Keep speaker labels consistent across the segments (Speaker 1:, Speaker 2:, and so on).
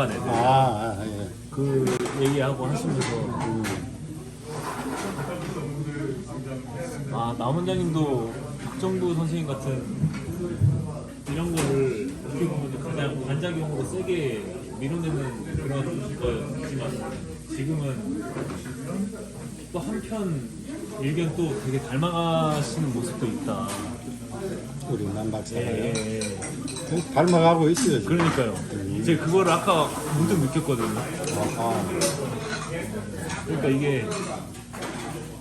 Speaker 1: 들어간 애들.
Speaker 2: 예.
Speaker 1: 그 얘기하고 하시면서 남 원장님도 박정부 선생님 같은 이런 거를 어떻게 보면 가장 반작용으로 세게 밀어내는 그런 거였지만 지금은 또 한편 일견 또 되게 닮아가시는 모습도 있다.
Speaker 2: 우리 남 박사가
Speaker 1: 예.
Speaker 2: 닮아가고 있어요. 지금.
Speaker 1: 그러니까요. 이제 그거를 아까 문득 느꼈거든요.
Speaker 2: 아하.
Speaker 1: 그러니까 이게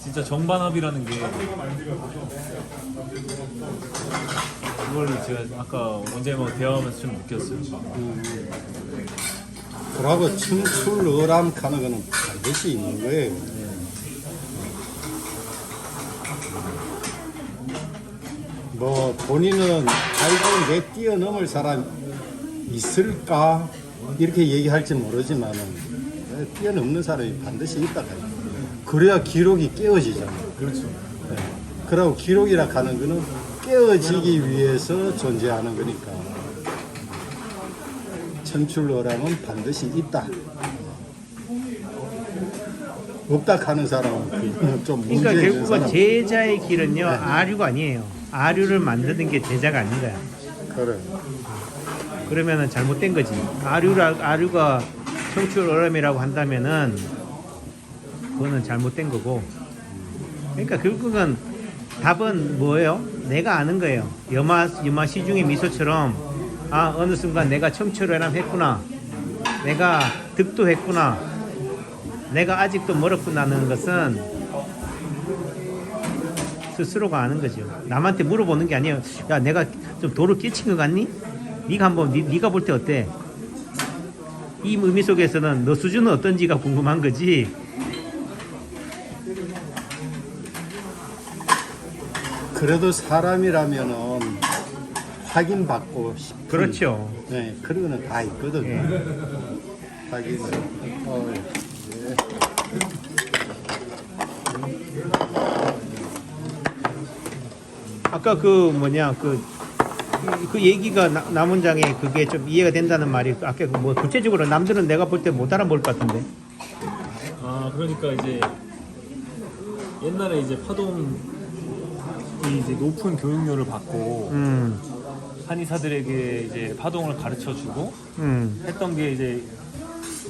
Speaker 1: 진짜 정반합이라는 게 그걸 제가 아까 원장님하고 대화하면서 좀 느꼈어요.
Speaker 2: 그러고 춤출어람 하는 거는 반드시 있는 거예요. 뭐 본인은 아이고 내 뛰어넘을 사람 있을까 이렇게 얘기할지 모르지만은 뛰어넘는 사람이 반드시 있다가 그래야 기록이 깨어지잖아요.
Speaker 1: 그렇죠.
Speaker 2: 그러고 기록이라 하는 거는 깨어지기 위해서 존재하는 거니까 천출어람은 반드시 있다. 없다 하는 사람은 좀
Speaker 3: 그러니까
Speaker 2: 문제 있는
Speaker 3: 결국은
Speaker 2: 사람.
Speaker 3: 제자의 길은요 아류가 아니에요. 아류를 만드는 게 제자가 아닌 거야.
Speaker 2: 그래.
Speaker 3: 그러면은 잘못된 거지. 아류가 청출어람이라고 한다면은 그거는 잘못된 거고. 그러니까 결국은 답은 뭐예요? 내가 아는 거예요. 여마 시중의 미소처럼 어느 순간 내가 청출어람 했구나. 내가 득도했구나. 내가 아직도 멀었구나는 것은 스스로가 아는 거죠. 남한테 물어보는 게 아니에요. 야, 내가 좀 도를 끼친 것 같니? 네가 한번 네가 볼 때 어때? 이 의미 속에서는 너 수준은 어떤지가 궁금한 거지.
Speaker 2: 그래도 사람이라면은 확인받고 싶은
Speaker 3: 그렇죠.
Speaker 2: 네, 그런 거는 다 있거든요.
Speaker 3: 예.
Speaker 2: 확인을. 예.
Speaker 3: 아까 그 얘기가 남원장에 그게 좀 이해가 된다는 말이 아까 뭐 구체적으로 남들은 내가 볼 때 못 알아볼 것 같은데.
Speaker 1: 그러니까 이제 옛날에 이제 파동이 이제 높은 교육료를 받고 한의사들에게 이제 파동을 가르쳐 주고 했던 게 이제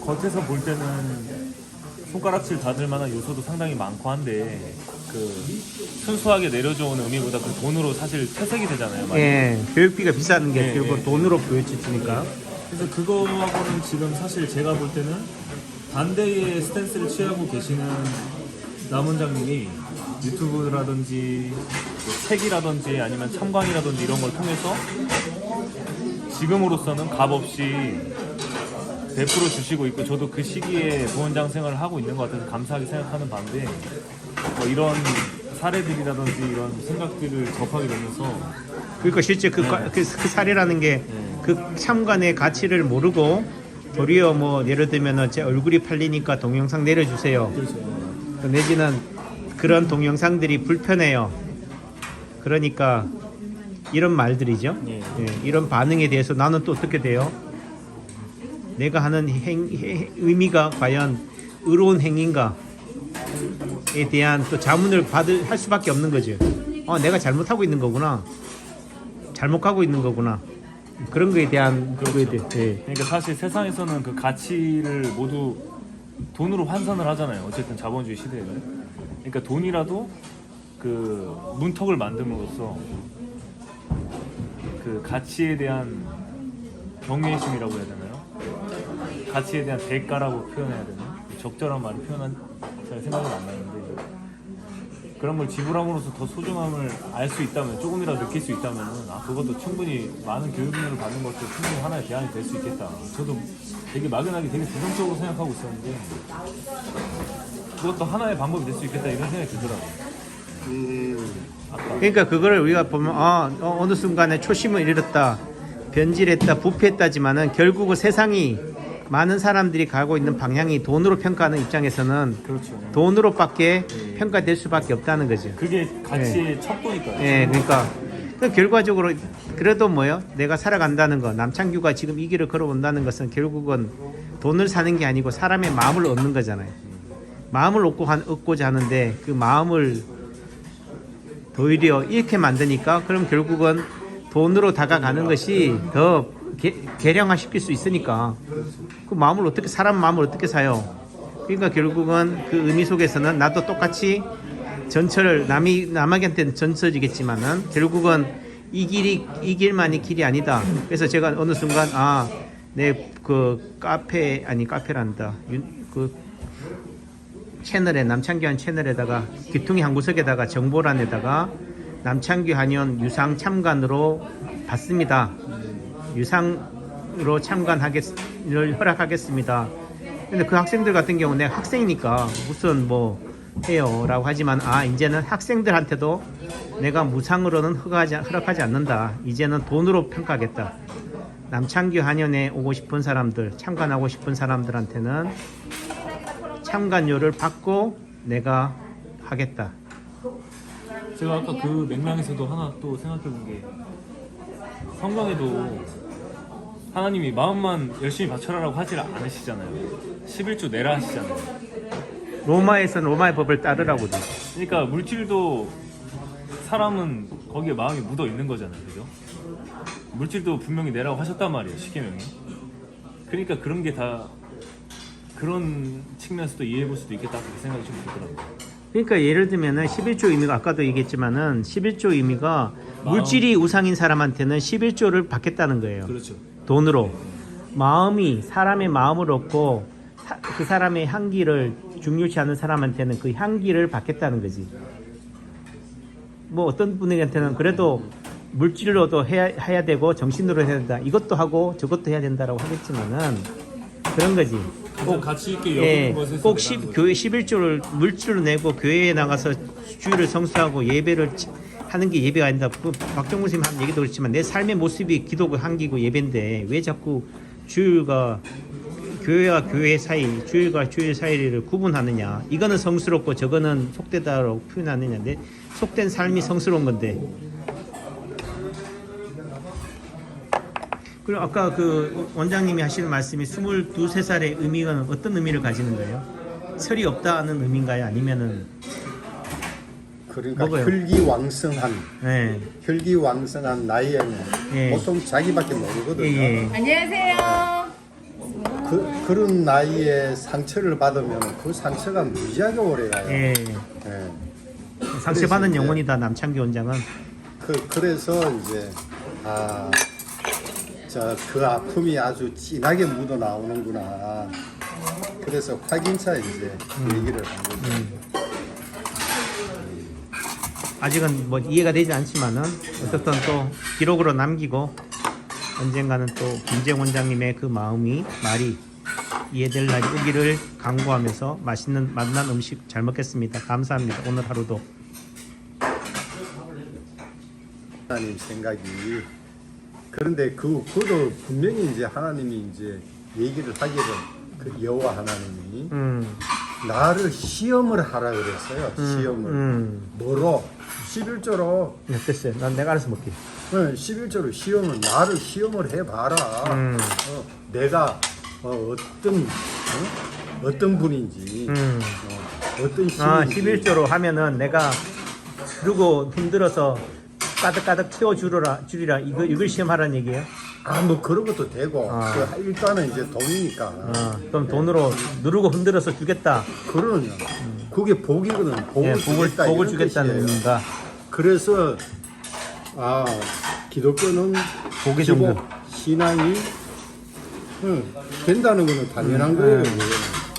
Speaker 1: 겉에서 볼 때는 손가락질 닫을 만한 요소도 상당히 많고 한데 그 순수하게 내려줘오는 의미보다 그 돈으로 사실 퇴색이 되잖아요. 많이.
Speaker 3: 예, 교육비가 비싸는 게
Speaker 1: 예,
Speaker 3: 결국
Speaker 1: 예.
Speaker 3: 돈으로 보여지니까.
Speaker 1: 그래서 그거하고는 지금 사실 제가 볼 때는 반대의 스탠스를 취하고 계시는 남 원장님이 유튜브라든지 뭐 책이라든지 아니면 참관이라든지 이런 걸 통해서 지금으로서는 값없이 베풀어 주시고 있고 저도 그 시기에 부원장 생활을 하고 있는 것 같아서 감사하게 생각하는 반대 뭐 이런 사례들이라든지 이런 생각들을 접하게 되면서
Speaker 3: 그러니까 실제 그 사례라는 게 그 참관의 가치를 모르고 도리어 뭐 예를 들면은 제 얼굴이 팔리니까 동영상 내려주세요. 내지는 그런 동영상들이 불편해요. 그러니까 이런 말들이죠.
Speaker 1: 예.
Speaker 3: 예, 이런 반응에 대해서 나는 또 어떻게 돼요? 내가 하는 의미가 과연 의로운 행위인가에 대한 또 자문을 할 수밖에 없는 거죠. 내가 잘못하고 있는 거구나. 잘못 가고 있는 거구나. 그런 거에 대한 그거에 대해. 예.
Speaker 1: 그러니까 사실 세상에서는 그 가치를 모두 돈으로 환산을 하잖아요. 어쨌든 자본주의 시대에는. 그러니까 돈이라도 그 문턱을 만듦으로써 그 가치에 대한 경외심이라고 해야 되나요? 가치에 대한 대가라고 표현해야 되나? 적절한 말을 표현한 잘 생각이 안 나는데 그런 걸 지불함으로써 더 소중함을 알 수 있다면 조금이라도 느낄 수 있다면 그것도 충분히 많은 교육비를 받는 것도 충분히 하나의 대안이 될 수 있겠다. 저도 되게 막연하게 되게 부정적으로 생각하고 있었는데 그것도 하나의 방법이 될 수 있겠다 이런 생각이 들더라고요.
Speaker 3: 그러니까 그거를 우리가 보면 어느 순간에 초심을 잃었다, 변질했다, 부패했다지만은 결국은 세상이 많은 사람들이 가고 있는 방향이 돈으로 평가하는 입장에서는
Speaker 1: 그렇죠.
Speaker 3: 돈으로밖에 평가될 수밖에 없다는 거죠.
Speaker 1: 그게 가치의 척도니까요.
Speaker 3: 예, 그러니까 그 결과적으로 그래도 뭐요? 내가 살아간다는 거, 남창규가 지금 이 길을 걸어온다는 것은 결국은 돈을 사는 게 아니고 사람의 마음을 얻는 거잖아요. 마음을 얻고자 하는데 그 마음을 오히려 이렇게 만드니까 그럼 결국은 돈으로 다가가는 것이 더 개량화시킬 수 있으니까 그 마음을 어떻게 사람 마음을 어떻게 사요? 그러니까 결국은 그 의미 속에서는 나도 똑같이 전철을 남에게한테는 전철이겠지만은 결국은 이 길만이 길이 아니다. 그래서 제가 어느 순간 내 그 카페란다. 그 채널에 남창규 한 채널에다가 귀퉁이 한 구석에다가 정보란에다가 남창규 한의원 유상 참관으로 받습니다. 유상으로 참관을 허락하겠습니다. 근데 그 학생들 같은 경우 내가 학생이니까 무슨 뭐 해요 라고 하지만 이제는 학생들한테도 내가 무상으로는 허락하지 않는다. 이제는 돈으로 평가하겠다. 남창규 한의원에 오고 싶은 사람들, 참관하고 싶은 사람들한테는 참관료를 받고 내가 하겠다.
Speaker 1: 제가 아까 그 맥락에서도 하나 또 생각해 본 게 성경에도 하나님이 마음만 열심히 바쳐라라고 하질 않으시잖아요. 11조 내라 하시잖아요.
Speaker 3: 로마에서는 로마의 법을 따르라고 돼.
Speaker 1: 그러니까 물질도 사람은 거기에 마음이 묻어 있는 거잖아요. 그죠? 물질도 분명히 내라고 하셨단 말이에요. 십계명이. 그러니까 그런 게 다 그런 측면에서도 이해해 볼 수도 있겠다 그렇게 생각이 좀 들더라고요.
Speaker 3: 그러니까 예를 들면은 11조 의미가 아까도 얘기했지만은 11조 의미가 물질이 우상인 사람한테는 11조를 받겠다는 거예요.
Speaker 1: 그렇죠.
Speaker 3: 돈으로. 마음이 사람의 마음을 얻고 그 사람의 향기를 중요시 하는 사람한테는 그 향기를 받겠다는 거지. 뭐 어떤 분에게한테는 그래도 물질로도 해야 되고 정신으로 해야 된다. 이것도 하고 저것도 해야 된다라고 하겠지만은 그런 거지.
Speaker 1: 꼭 가치 있게 여기는 것에서
Speaker 3: 꼭 교회 11조를 물질로 내고 교회에 나가서 주일을 성수하고 예배를 하는 게 예배가 아니다. 박정무 선생님 한 얘기도 그렇지만 내 삶의 모습이 기도고 향기고 예배인데 왜 자꾸 주일과 교회와 교회 사이, 주일과 주일 사이를 구분하느냐. 이거는 성스럽고 저거는 속되다라고 표현하느냐. 내 속된 삶이 성스러운 건데. 그리고 아까 그 원장님이 하시는 말씀이 22~23살의 의미가 어떤 의미를 가지는 거예요? 설이 없다는 의미인가요? 아니면은
Speaker 2: 그러니까
Speaker 3: 뭐가요?
Speaker 2: 혈기왕성한
Speaker 3: 네.
Speaker 2: 혈기왕성한 나이에는
Speaker 3: 예.
Speaker 2: 보통 자기밖에 모르거든요.
Speaker 3: 예.
Speaker 4: 안녕하세요.
Speaker 2: 그런 나이에 상처를 받으면 그 상처가 무지하게 오래 가요.
Speaker 3: 예.
Speaker 2: 예.
Speaker 3: 상처받은
Speaker 2: 그래서
Speaker 3: 영혼이다. 남창규 원장은.
Speaker 2: 그래서 이제 그 아픔이 아주 진하게 묻어 나오는구나. 그래서 확인차 이제 얘기를 한 거죠.
Speaker 3: 아직은 뭐 이해가 되지 않지만은 어쨌든 또 기록으로 남기고 언젠가는 또 김재영 원장님의 그 말이 이해될 날이 오기를 간구하면서 맛난 음식 잘 먹겠습니다. 감사합니다. 오늘 하루도.
Speaker 2: 하나님 생각이 그런데 그것도 분명히 이제 하나님이 이제 얘기를 하기를 그 여호와 하나님이 나를 시험을 하라 그랬어요. 시험을 뭐로 11조로
Speaker 3: 됐어요. 난 내가 알아서 먹게.
Speaker 2: 11조로 시험을 나를 시험을 해봐라. 내가 어떤 분인지 어떤 신인지
Speaker 3: 11조로 하면은 내가 들고 흔들어서 가득가득 채워주리라 이걸 시험하라는 얘기예요?
Speaker 2: 뭐 그런 것도 되고 일단은 이제 돈이니까
Speaker 3: 그럼 돈으로 누르고 흔들어서 주겠다.
Speaker 2: 그러냐 그게 복이거든.
Speaker 3: 복을 주겠다는 의미인가?
Speaker 2: 그래서 기독교는
Speaker 3: 복의
Speaker 2: 기본
Speaker 3: 정도.
Speaker 2: 신앙이 된다는 거는 당연한 거예요.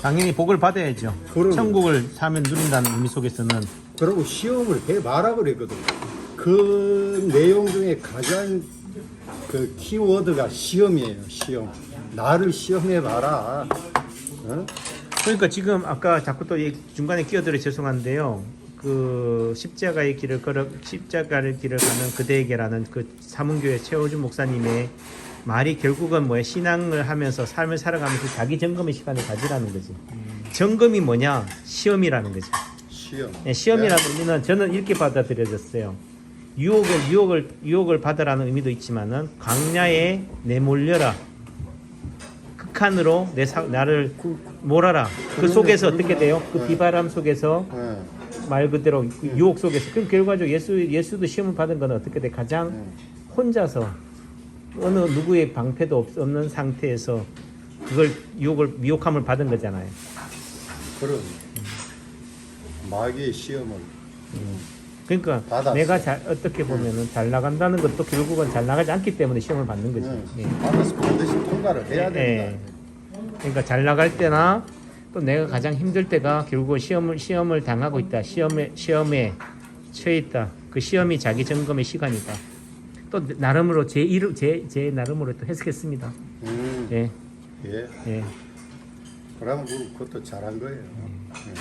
Speaker 3: 당연히 복을 받아야죠.
Speaker 2: 그럼.
Speaker 3: 천국을 사면 누린다는 의미 속에서는.
Speaker 2: 그리고 시험을 해봐라 그랬거든. 그 내용 중에 가장 그 키워드가 시험이에요. 시험. 나를 시험해봐라.
Speaker 3: 그러니까 지금 아까 자꾸 또 중간에 끼어들어 죄송한데요. 그 십자가를 길을 가는 그대에게라는 그 사문교회 최호준 목사님의 말이 결국은 뭐야? 신앙을 하면서 삶을 살아가면서 자기 점검의 시간을 가지라는 거지. 점검이 뭐냐? 시험이라는 거지.
Speaker 2: 시험.
Speaker 3: 시험이라는 의미는 저는 이렇게 받아들여졌어요. 유혹을 받으라는 의미도 있지만은 광야에 내몰려라. 극한으로 나를 몰아라. 그 속에서 어떻게 돼요? 그 비바람 속에서
Speaker 2: 예.
Speaker 3: 말 그대로 유혹 속에서. 그럼 결과적으로 예수도 시험을 받은 건 어떻게 돼? 가장 혼자서 어느 누구의 방패도 없는 상태에서 그걸 미혹함을 받은 거잖아요.
Speaker 2: 그런 마귀의 시험을
Speaker 3: 그러니까
Speaker 2: 받았어요.
Speaker 3: 내가 어떻게 보면은 잘 나간다는 것도 결국은 잘 나가지 않기 때문에 시험을 받는 거지. 예.
Speaker 2: 받아서 반드시 통과를 해야 된다.
Speaker 3: 예. 그러니까 잘 나갈 때나 또 내가 가장 힘들 때가 결국 시험을 당하고 있다. 시험에 처해 있다. 그 시험이 자기 점검의 시간이다. 또 나름으로 제 나름으로 또 해석했습니다. 예.
Speaker 2: 예.
Speaker 3: 예.
Speaker 2: 그러면 그것도 잘한 거예요. 예.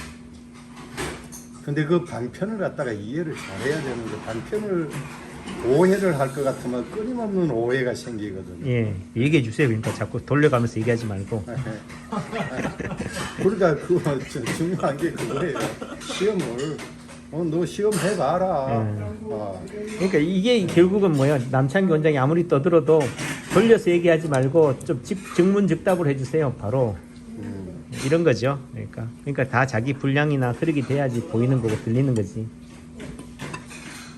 Speaker 2: 근데 그 반편을 갖다가 이해를 잘해야 되는데 반편을 오해를 할 것 같으면 끊임없는 오해가 생기거든요.
Speaker 3: 예. 얘기해 주세요. 그러니까 자꾸 돌려가면서 얘기하지 말고.
Speaker 2: 그러니까 중요한 게 그거예요. 시험을 너 시험 해봐라.
Speaker 3: 그러니까 이게 결국은 뭐야? 남창기 원장이 아무리 떠들어도 돌려서 얘기하지 말고 좀 즉문즉답을 해주세요. 바로 이런 거죠. 그러니까 다 자기 분량이나 흐르기 돼야지 보이는 거고 들리는 거지.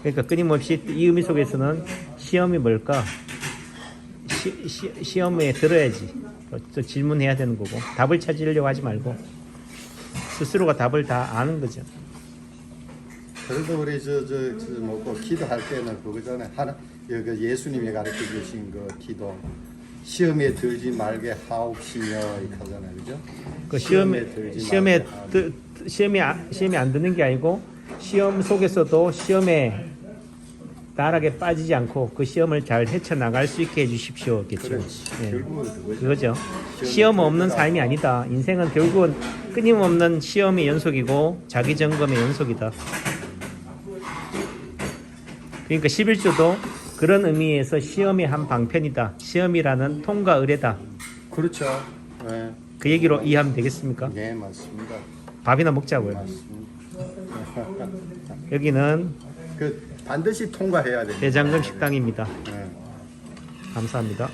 Speaker 3: 그러니까 끊임없이 이 의미 속에서는 시험이 뭘까? 시험에 들어야지. 또 질문해야 되는 거고 답을 찾으려고 하지 말고 스스로가 답을 다 아는 거죠.
Speaker 2: 그래도 우리 뭐고 기도할 때는 그거잖아요. 예수님이 가르쳐 주신 그 기도. 시험에 들지 말게 하옵시며 이렇게 하잖아요, 그죠?
Speaker 3: 그 시험에 안 드는 게 아니고 시험 속에서도 시험에 나락에 빠지지 않고 그 시험을 잘 헤쳐나갈 수 있게 해주십시오.
Speaker 2: 그렇지.
Speaker 3: 예.
Speaker 2: 결국은
Speaker 3: 그거죠. 시험 없는 삶이 아니다. 인생은 결국은 끊임없는 시험의 연속이고 자기 점검의 연속이다. 그러니까 11조도 그런 의미에서 시험의 한 방편이다. 시험이라는 통과 의례다.
Speaker 2: 그렇죠. 네.
Speaker 3: 그 얘기로 이해하면 되겠습니까?
Speaker 2: 네, 맞습니다.
Speaker 3: 밥이나 먹자고요.
Speaker 2: 맞습니다.
Speaker 3: 여기는
Speaker 2: 반드시 통과해야 됩니다.
Speaker 3: 대장금 식당입니다.
Speaker 2: 네.
Speaker 3: 감사합니다.